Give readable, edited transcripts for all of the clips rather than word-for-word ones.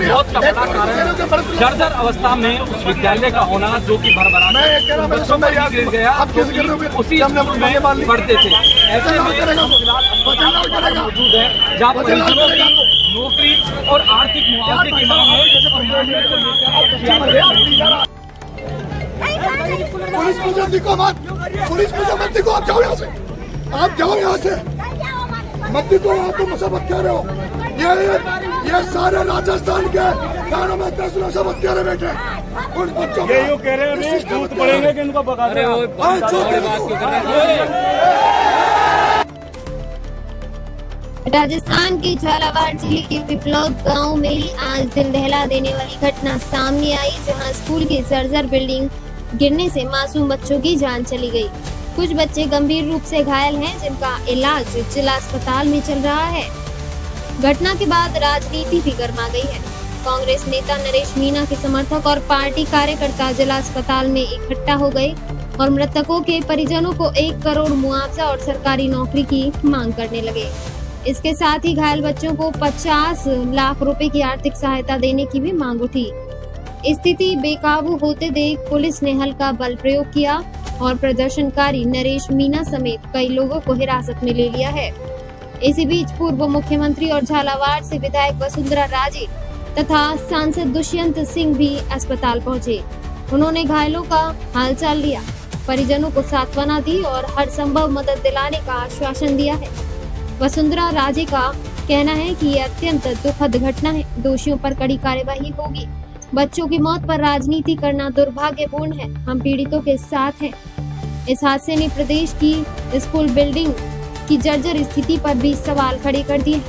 मौत का बड़ा कारण जर्जर अवस्था में उस विद्यालय का होना, जो कि भरभरा बच्चों में गिर गया, उसी स्कूल में पढ़ते थे। ऐसे में मौजूद है जहाँ परिजनों की नौकरी और आर्थिक मुआवजे की मांग है। पुलिस मुझे दिखो मत, पुलिस मुझे मत दिखो, आप जाओ यहाँ से, आप जाओ यहाँ से, मत दिखो, आप तो मुसीबत कह रहे हो। ये सारे राजस्थान के गानों में 10 लोग सब हत्यारे बैठे, उन बच्चों को ये कह रहे हैं पड़ेंगे कि इनको बगा दे। राजस्थान के झालावाड़ जिले के पिपलौद गांव में आज दिल दहला देने वाली घटना सामने आई, जहां स्कूल की जर्जर बिल्डिंग गिरने से मासूम बच्चों की जान चली गई। कुछ बच्चे गंभीर रूप से घायल हैं, जिनका इलाज जिला अस्पताल में चल रहा है। घटना के बाद राजनीति भी गर्मा गई है। कांग्रेस नेता नरेश मीणा के समर्थक और पार्टी कार्यकर्ता जिला अस्पताल में इकट्ठा हो गए और मृतकों के परिजनों को 1 करोड़ मुआवजा और सरकारी नौकरी की मांग करने लगे। इसके साथ ही घायल बच्चों को 50 लाख रुपए की आर्थिक सहायता देने की भी मांग उठी। स्थिति बेकाबू होते देख पुलिस ने हल्का बल प्रयोग किया और प्रदर्शनकारी नरेश मीणा समेत कई लोगों को हिरासत में ले लिया है। इसी बीच पूर्व मुख्यमंत्री और झालावाड़ से विधायक वसुंधरा राजे तथा सांसद दुष्यंत सिंह भी अस्पताल पहुंचे। उन्होंने घायलों का हालचाल लिया, परिजनों को सांत्वना दी और हर संभव मदद दिलाने का आश्वासन दिया है। वसुंधरा राजे का कहना है कि ये अत्यंत दुखद घटना है, दोषियों पर कड़ी कार्यवाही होगी। बच्चों की मौत पर राजनीति करना दुर्भाग्यपूर्ण है, हम पीड़ितों के साथ हैं। इस हादसे ने प्रदेश की स्कूल बिल्डिंग की जर्जर स्थिति पर भी सवाल खड़े कर दिए।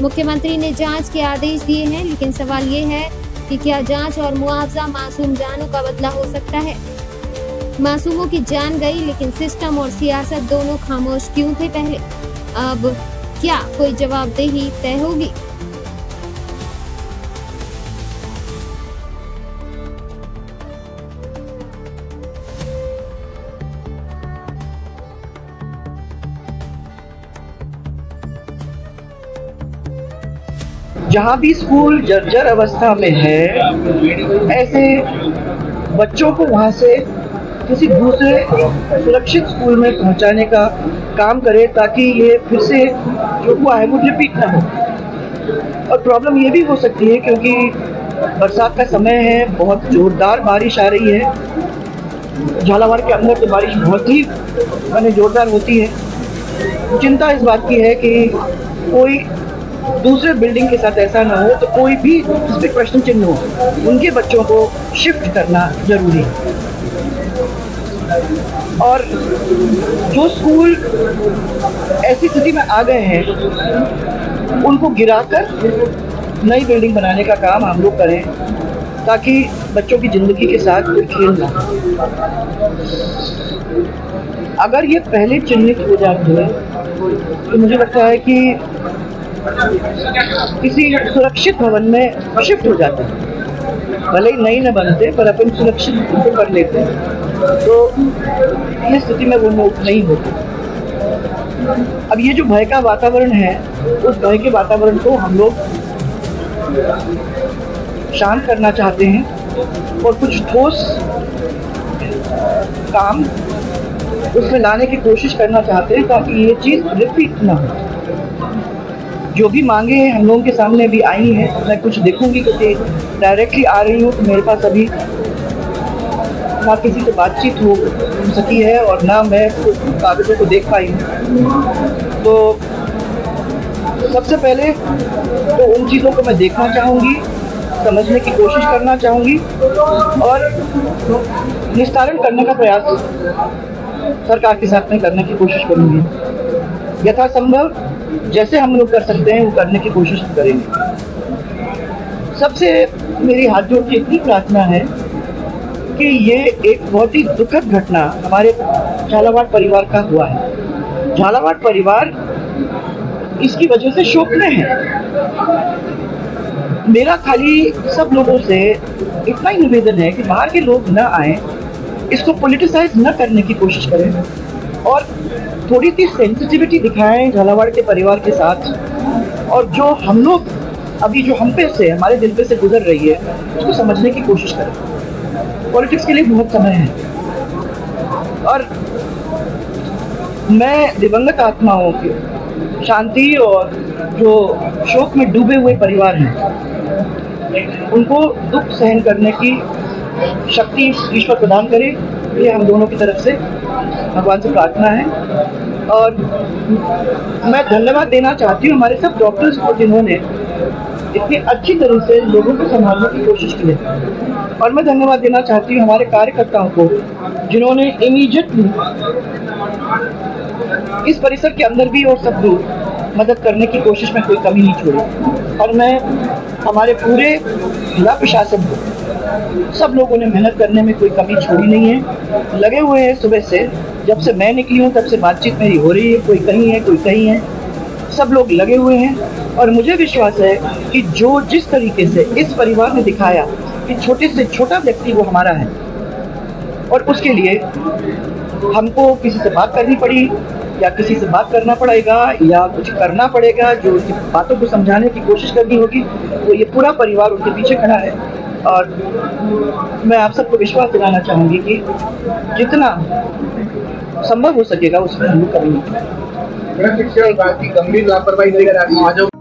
मुख्यमंत्री ने जांच के आदेश दिए हैं, लेकिन सवाल ये है कि क्या जांच और मुआवजा मासूम जानों का बदला हो सकता है? मासूमों की जान गई, लेकिन सिस्टम और सियासत दोनों खामोश क्यों थे पहले? अब क्या कोई जवाबदेही तय होगी? जहाँ भी स्कूल जर्जर अवस्था में है, ऐसे बच्चों को वहाँ से किसी दूसरे सुरक्षित स्कूल में पहुँचाने का काम करे, ताकि ये फिर से जो हुआ है वो रिपीट ना हो। और प्रॉब्लम ये भी हो सकती है क्योंकि बरसात का समय है, बहुत जोरदार बारिश आ रही है। झालावाड़ के अंदर तो बारिश बहुत ही जोरदार होती है। चिंता इस बात की है कि कोई दूसरे बिल्डिंग के साथ ऐसा ना हो, तो कोई भी इस पर प्रश्न चिन्ह हो। उनके बच्चों को शिफ्ट करना जरूरी है। और जो स्कूल ऐसी स्थिति में आ गए हैं, उनको गिराकर नई बिल्डिंग बनाने का काम हम लोग करें, ताकि बच्चों की जिंदगी के साथ कोई खेल ना हो। अगर ये पहले चिन्हित हो जाते हैं तो मुझे लगता है कि किसी सुरक्षित भवन में शिफ्ट हो जाते हैं। भले ही नई न बनते, पर अपन सुरक्षित कर लेते हैं, तो ये स्थिति में वो नहीं होती। अब ये जो भय का वातावरण है, उस भय के वातावरण को हम लोग शांत करना चाहते हैं और कुछ ठोस काम उसमें लाने की कोशिश करना चाहते हैं, ताकि ये चीज़ रिपीट ना हो। जो भी मांगे हम लोगों के सामने भी आई हैं, मैं कुछ देखूंगी, क्योंकि डायरेक्टली आ रही हूँ, तो मेरे पास अभी ना किसी से बातचीत हो सकी है और ना मैं कागज़ों को देख पाई हूँ। तो सबसे पहले तो उन चीज़ों को मैं देखना चाहूँगी, समझने की कोशिश करना चाहूँगी और निस्तारण करने का प्रयास सरकार के साथ में करने की कोशिश करूँगी। यथासंभव जैसे हम लोग कर सकते हैं वो करने की कोशिश करेंगे। सबसे मेरी हाथ जोड़ के इतनी प्रार्थना है कि ये एक बहुत ही दुखद घटना हमारे झालावाड़ परिवार का हुआ है। झालावाड़ परिवार इसकी वजह से शोक में है। मेरा खाली सब लोगों से इतना ही निवेदन है कि बाहर के लोग न आए, इसको पॉलिटिसाइज न करने की कोशिश करें और थोड़ी सी सेंसिटिविटी दिखाएं झालावाड़ के परिवार के साथ और जो हम लोग अभी जो हम पे से हमारे दिल पे से गुजर रही है उसको समझने की कोशिश करें। पॉलिटिक्स के लिए बहुत समय है और मैं दिवंगत आत्माओं की शांति और जो शोक में डूबे हुए परिवार हैं उनको दुख सहन करने की शक्ति ईश्वर प्रदान करे, ये हम दोनों की तरफ से भगवान से प्रार्थना है। और मैं धन्यवाद देना चाहती हूँ हमारे सब डॉक्टर्स को जिन्होंने इतनी अच्छी तरह से लोगों को संभालने की कोशिश की है। और मैं धन्यवाद देना चाहती हूँ हमारे कार्यकर्ताओं को जिन्होंने इमीडिएटली इस परिसर के अंदर भी और सब दूर मदद करने की कोशिश में कोई कमी नहीं छोड़ी। और मैं हमारे पूरे जिला प्रशासन को, सब लोगों ने मेहनत करने में कोई कमी छोड़ी नहीं है, लगे हुए हैं सुबह से। जब से मैं निकली हूँ तब से बातचीत मेरी हो रही है, कोई कहीं है कोई कहीं है, सब लोग लगे हुए हैं। और मुझे विश्वास है कि जो जिस तरीके से इस परिवार ने दिखाया कि छोटे से छोटा व्यक्ति वो हमारा है और उसके लिए हमको किसी से बात करनी पड़ी या किसी से बात करना पड़ेगा या कुछ करना पड़ेगा, जो बातों को समझाने की कोशिश करनी होगी, तो ये पूरा परिवार उनके पीछे खड़ा है। और मैं आप सबको विश्वास दिलाना चाहूँगी कि जितना संभव हो सकेगा उसमें हम लोग करेंगे। गंभीर लापरवाही